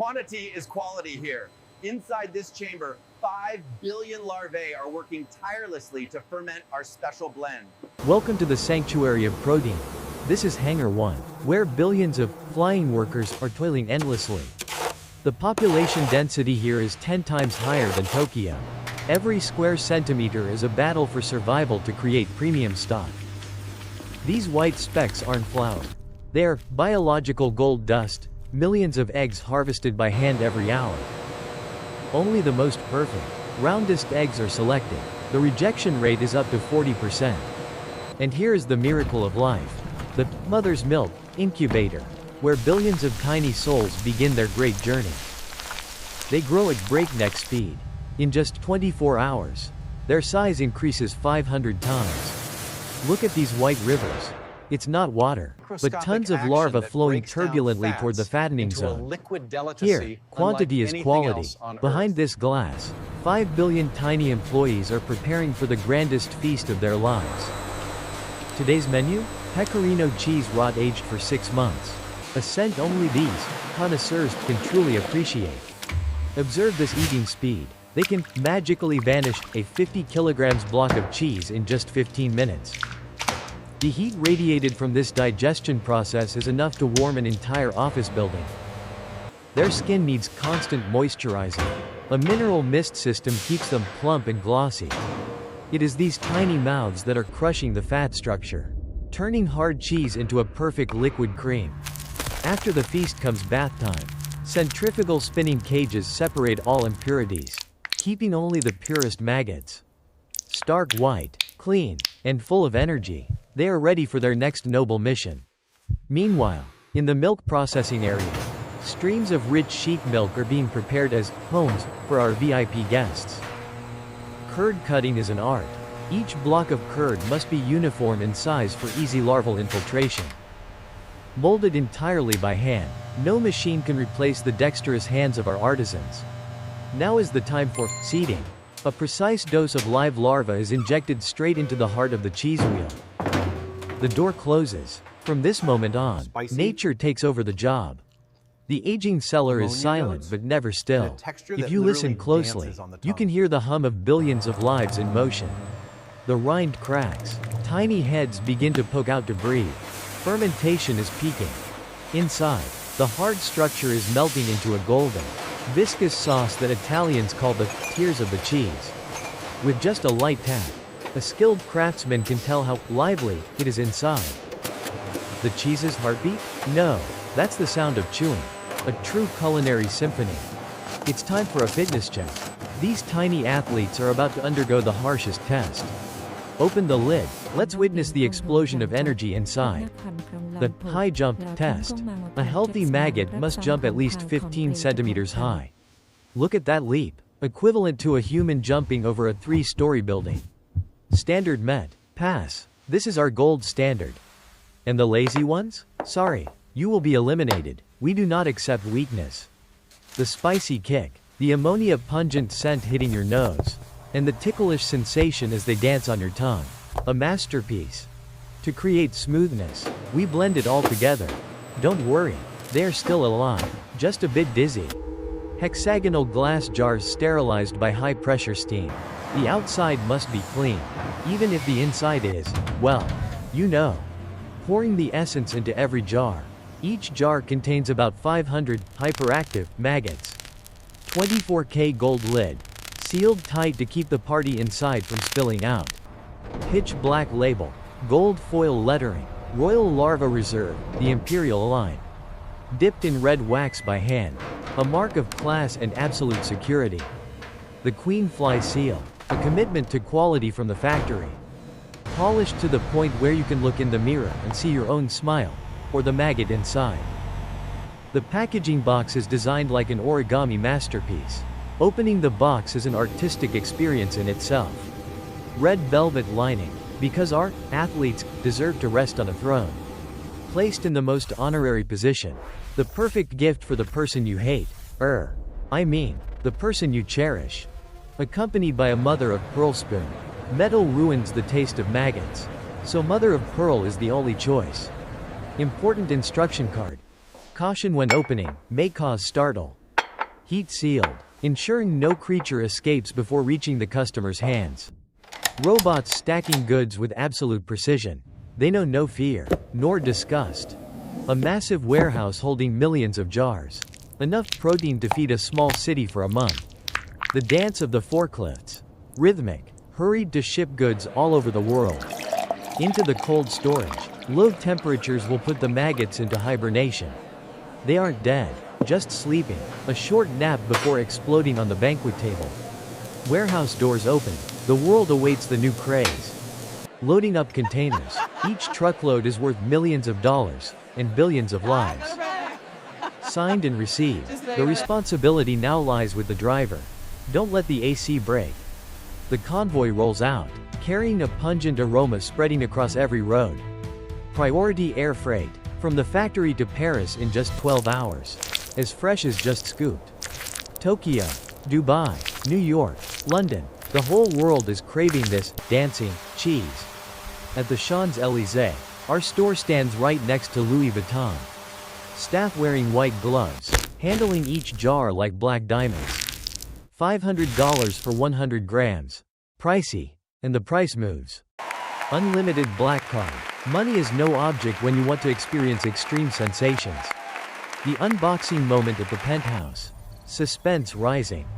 Quantity is quality here. Inside this chamber, 5 billion larvae are working tirelessly to ferment our special blend. Welcome to the sanctuary of protein. This is Hangar 1, where billions of flying workers are toiling endlessly. The population density here is 10 times higher than Tokyo. Every square centimeter is a battle for survival to create premium stock. These white specks aren't flour. They're biological gold dust, millions of eggs harvested by hand every hour. Only the most perfect, roundest eggs are selected. The rejection rate is up to 40%. And here is the miracle of life. The mother's milk incubator, where billions of tiny souls begin their great journey. They grow at breakneck speed. In just 24 hours, their size increases 500 times. Look at these white rivers. It's not water, but tons of larvae flowing turbulently toward the fattening zone. Here, quantity is quality. Behind this glass, 5 billion tiny employees are preparing for the grandest feast of their lives. Today's menu? Pecorino cheese rot aged for 6 months. A scent only these connoisseurs can truly appreciate. Observe this eating speed. They can magically vanish a 50 kilograms block of cheese in just 15 minutes. The heat radiated from this digestion process is enough to warm an entire office building. Their skin needs constant moisturizing. A mineral mist system keeps them plump and glossy. It is these tiny mouths that are crushing the fat structure, turning hard cheese into a perfect liquid cream. After the feast comes bath time. Centrifugal spinning cages separate all impurities, keeping only the purest maggots. Stark white, clean, and full of energy, they are ready for their next noble mission. Meanwhile, in the milk processing area, streams of rich sheep milk are being prepared as homes for our VIP guests. Curd cutting is an art. Each block of curd must be uniform in size for easy larval infiltration. Molded entirely by hand, no machine can replace the dexterous hands of our artisans. Now is the time for seeding. A precise dose of live larva is injected straight into the heart of the cheese wheel. The door closes. From this moment on, nature takes over the job. The aging cellar is silent but never still. If you listen closely, you can hear the hum of billions of lives in motion. The rind cracks. Tiny heads begin to poke out to breathe. Fermentation is peaking. Inside, the hard structure is melting into a golden, viscous sauce that Italians call the tears of the cheese. With just a light tap, a skilled craftsman can tell how lively it is inside. The cheese's heartbeat? No, that's the sound of chewing. A true culinary symphony. It's time for a fitness check. These tiny athletes are about to undergo the harshest test. Open the lid. Let's witness the explosion of energy inside. The high jump test. A healthy maggot must jump at least 15 centimeters high. Look at that leap, equivalent to a human jumping over a 3-story building. Standard met. Pass. This is our gold standard. And the lazy ones? Sorry, you will be eliminated. We do not accept weakness. The spicy kick, the ammonia pungent scent hitting your nose, and the ticklish sensation as they dance on your tongue. A masterpiece. To create smoothness, we blend it all together. Don't worry, they are still alive, just a bit dizzy. Hexagonal glass jars sterilized by high-pressure steam. The outside must be clean, even if the inside is, well, you know. Pouring the essence into every jar. Each jar contains about 500 hyperactive maggots. 24K gold lid, sealed tight to keep the party inside from spilling out. Pitch black label, gold foil lettering, Royal Larva Reserve, the Imperial line. Dipped in red wax by hand, a mark of class and absolute security. The Queen Fly seal, a commitment to quality from the factory. Polished to the point where you can look in the mirror and see your own smile, or the maggot inside. The packaging box is designed like an origami masterpiece. Opening the box is an artistic experience in itself. Red velvet lining, because our athletes deserve to rest on a throne. Placed in the most honorary position. The perfect gift for the person you hate. The person you cherish. Accompanied by a mother of pearl spoon. Metal ruins the taste of maggots. So mother of pearl is the only choice. Important instruction card. Caution when opening, may cause startle. heat sealed, ensuring no creature escapes before reaching the customer's hands. Robots stacking goods with absolute precision. They know no fear, nor disgust. A massive warehouse holding millions of jars. Enough protein to feed a small city for a month. The dance of the forklifts. Rhythmic, hurried to ship goods all over the world. Into the cold storage. Low temperatures will put the maggots into hibernation. They aren't dead, just sleeping, a short nap before exploding on the banquet table. Warehouse doors open. The world awaits the new craze. Loading up containers. Each truckload is worth millions of dollars and billions of lives. Signed and received. The responsibility now lies with the driver. Don't let the AC break. The convoy rolls out, carrying a pungent aroma spreading across every road. Priority air freight, from the factory to Paris in just 12 hours. As fresh as just scooped. Tokyo, Dubai, New York, London, the whole world is craving this dancing cheese. At the Champs-Élysées, our store stands right next to Louis Vuitton. Staff wearing white gloves, handling each jar like black diamonds. $500 for 100 grams. Pricey, and the price moves. Unlimited black card. Money is no object when you want to experience extreme sensations. The unboxing moment at the penthouse. Suspense rising.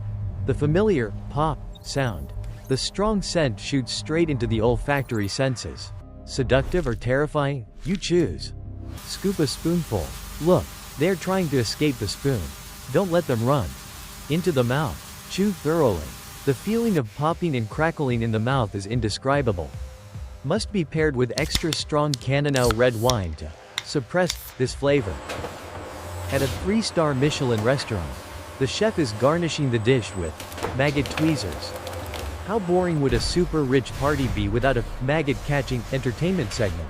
The familiar pop sound. The strong scent shoots straight into the olfactory senses. Seductive or terrifying? You choose. Scoop a spoonful. Look, they're trying to escape the spoon. Don't let them run. Into the mouth. Chew thoroughly. The feeling of popping and crackling in the mouth is indescribable. Must be paired with extra strong Cannonau red wine to suppress this flavor. At a 3-star Michelin restaurant, the chef is garnishing the dish with maggot tweezers. How boring would a super rich party be without a maggot-catching entertainment segment?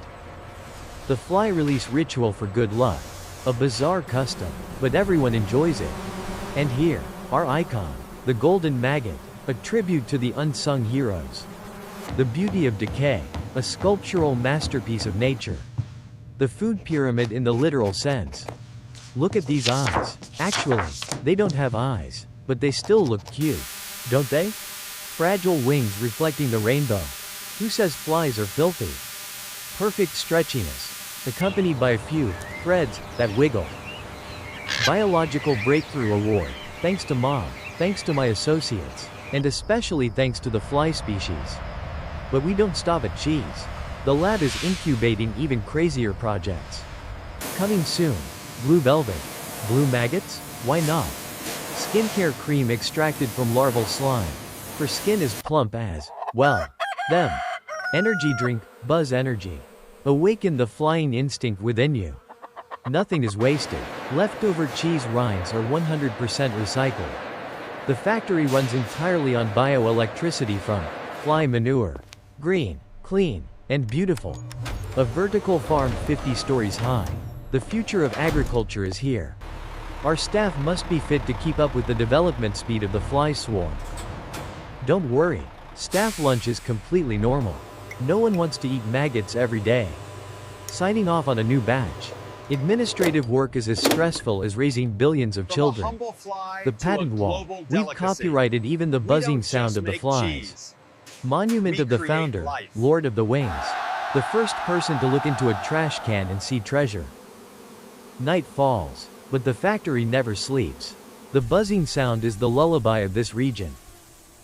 The fly release ritual for good luck. A bizarre custom, but everyone enjoys it. And here, our icon, the golden maggot, a tribute to the unsung heroes. The beauty of decay, a sculptural masterpiece of nature. The food pyramid in the literal sense. Look at these eyes. Actually, they don't have eyes, but they still look cute, don't they? Fragile wings reflecting the rainbow. Who says flies are filthy? Perfect stretchiness, accompanied by a few threads that wiggle. Biological Breakthrough Award, thanks to Mom, thanks to my associates, and especially thanks to the fly species. But we don't stop at cheese. The lab is incubating even crazier projects. Coming soon, blue velvet. Blue maggots? Why not? Skincare cream extracted from larval slime. For skin as plump as, well, them. Energy drink, Buzz Energy. Awaken the flying instinct within you. Nothing is wasted. Leftover cheese rinds are 100% recycled. The factory runs entirely on bioelectricity from fly manure. Green, clean, and beautiful. A vertical farm 50 stories high. The future of agriculture is here. Our staff must be fit to keep up with the development speed of the fly swarm. Don't worry, staff lunch is completely normal. No one wants to eat maggots every day. Signing off on a new batch. Administrative work is as stressful as raising billions of children. The patent wall. We've copyrighted even the buzzing sound of the flies. Monument of the founder, Lord of the Wings. The first person to look into a trash can and see treasure. Night falls, but the factory never sleeps. The buzzing sound is the lullaby of this region.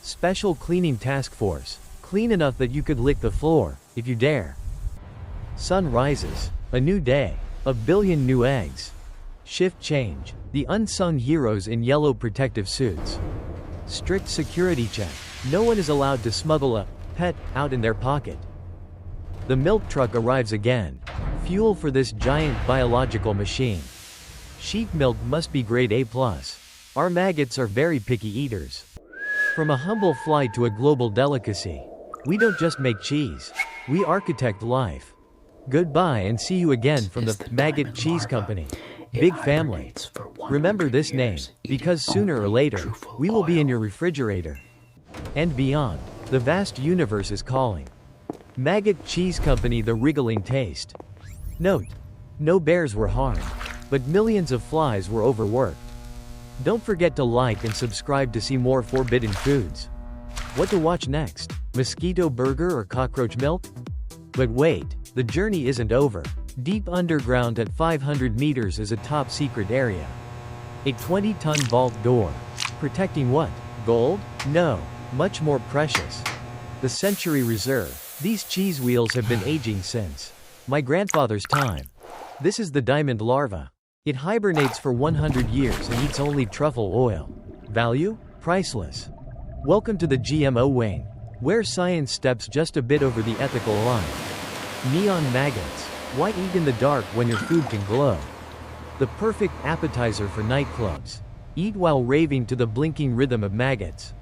Special cleaning task force. Clean enough that you could lick the floor, if you dare. Sun rises. A new day. A billion new eggs. Shift change. The unsung heroes in yellow protective suits. Strict security check. No one is allowed to smuggle a pet out in their pocket. The milk truck arrives again. Fuel for this giant biological machine. Sheep milk must be grade A+. Our maggots are very picky eaters. From a humble fly to a global delicacy. We don't just make cheese. We architect life. Goodbye and see you again from the Maggot Cheese Company. Big family. Remember this name, because sooner or later, we will be in your refrigerator. And beyond, the vast universe is calling. Maggot Cheese Company, the wriggling taste. Note: no bears were harmed, but millions of flies were overworked. Don't forget to like and subscribe to see more forbidden foods. What to watch next? Mosquito burger or cockroach milk? But wait, the journey isn't over. Deep underground at 500 meters is a top secret area. A 20-ton vault door. Protecting what? Gold? No. Much more precious. The Century Reserve. These cheese wheels have been aging since my grandfather's time. This is the diamond larva. It hibernates for 100 years and eats only truffle oil. Value? Priceless. Welcome to the GMO wing, where science steps just a bit over the ethical line. Neon maggots. Why eat in the dark when your food can glow? The perfect appetizer for nightclubs. Eat while raving to the blinking rhythm of maggots.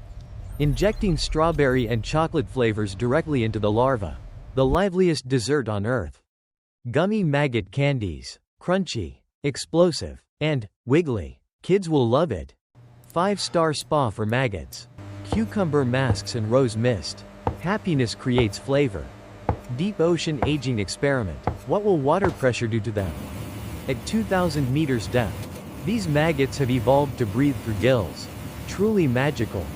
Injecting strawberry and chocolate flavors directly into the larva. The liveliest dessert on earth. Gummy maggot candies. Crunchy, explosive, and wiggly. Kids will love it. 5-star spa for maggots. Cucumber masks and rose mist. Happiness creates flavor. Deep ocean aging experiment. What will water pressure do to them? At 2,000 meters depth, these maggots have evolved to breathe through gills. Truly magical.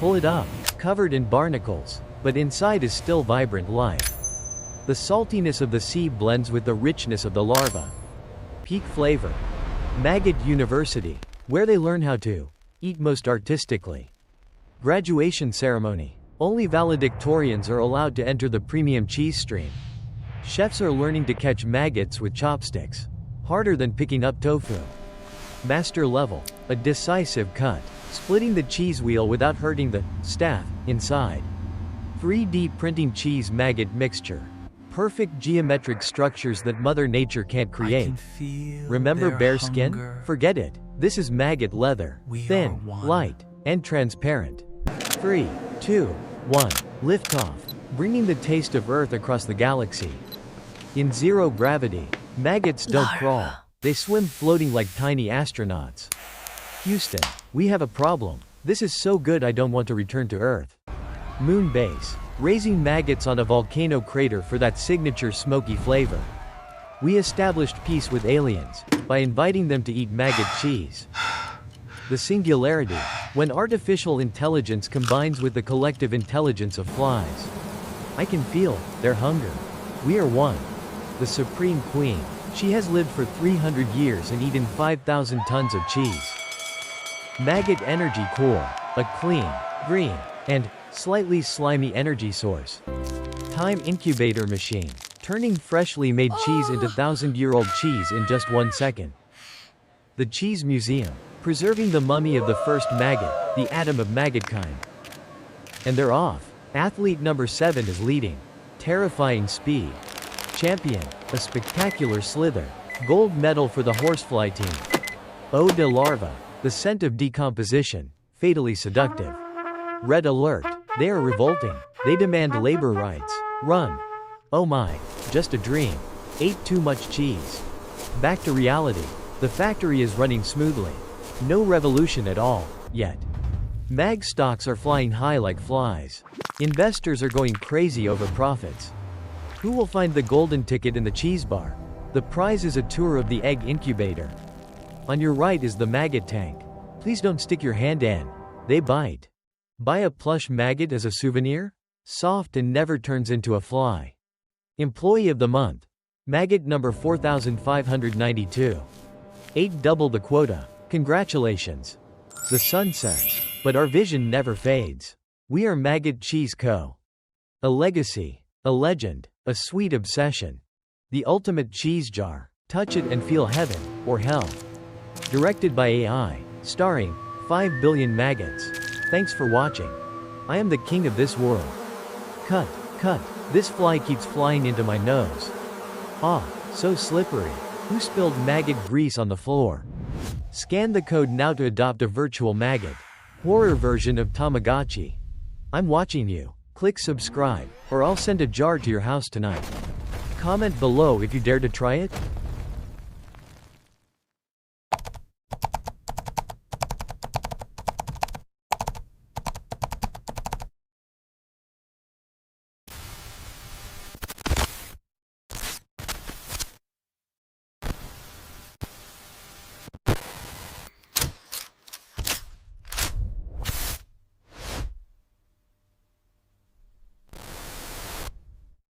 Pull it up, covered in barnacles, but inside is still vibrant life. The saltiness of the sea blends with the richness of the larva. Peak flavor. Maggot University, where they learn how to eat most artistically. Graduation ceremony. Only valedictorians are allowed to enter the premium cheese stream. Chefs are learning to catch maggots with chopsticks. Harder than picking up tofu. Master level. A decisive cut. Splitting the cheese wheel without hurting the staff inside. 3D printing cheese maggot mixture. Perfect geometric structures that Mother Nature can't create. Remember bear skin? Forget it. This is maggot leather. Thin, light, and transparent. 3, 2, 1. Liftoff. Bringing the taste of Earth across the galaxy. In zero gravity, maggots don't crawl. They swim floating like tiny astronauts. Houston, we have a problem. This is so good I don't want to return to Earth. Moon base. Raising maggots on a volcano crater for that signature smoky flavor. We established peace with aliens by inviting them to eat maggot cheese. The singularity. When artificial intelligence combines with the collective intelligence of flies. I can feel their hunger. We are one. The Supreme Queen. She has lived for 300 years and eaten 5,000 tons of cheese. Maggot Energy Core. A clean, green, and slightly slimy energy source. Time incubator machine. Turning freshly made cheese into 1,000-year-old cheese in just 1 second. The Cheese Museum. Preserving the mummy of the first maggot, the atom of maggot kind. And they're off. Athlete number 7 is leading. Terrifying speed. Champion. A spectacular slither. Gold medal for the horsefly team. Eau de larva. The scent of decomposition. Fatally seductive. Red alert. They are revolting. They demand labor rights. Run. Oh my. Just a dream. Ate too much cheese. Back to reality. The factory is running smoothly. No revolution at all, yet. Mag stocks are flying high like flies. Investors are going crazy over profits. Who will find the golden ticket in the cheese bar? The prize is a tour of the egg incubator. On your right is the maggot tank. Please don't stick your hand in. They bite. Buy a plush maggot as a souvenir? Soft and never turns into a fly. Employee of the month. Maggot number 4592. 8 double the quota. Congratulations. The sun sets, but our vision never fades. We are Maggot Cheese Co. A legacy, a legend, a sweet obsession. The ultimate cheese jar. Touch it and feel heaven, or hell. Directed by AI, starring 5 billion maggots. Thanks for watching. I am the king of this world. Cut, cut. This fly keeps flying into my nose. Ah, so slippery. Who spilled maggot grease on the floor? Scan the code now to adopt a virtual maggot. Horror version of Tamagotchi. I'm watching you. Click subscribe, or I'll send a jar to your house tonight. Comment below if you dare to try it.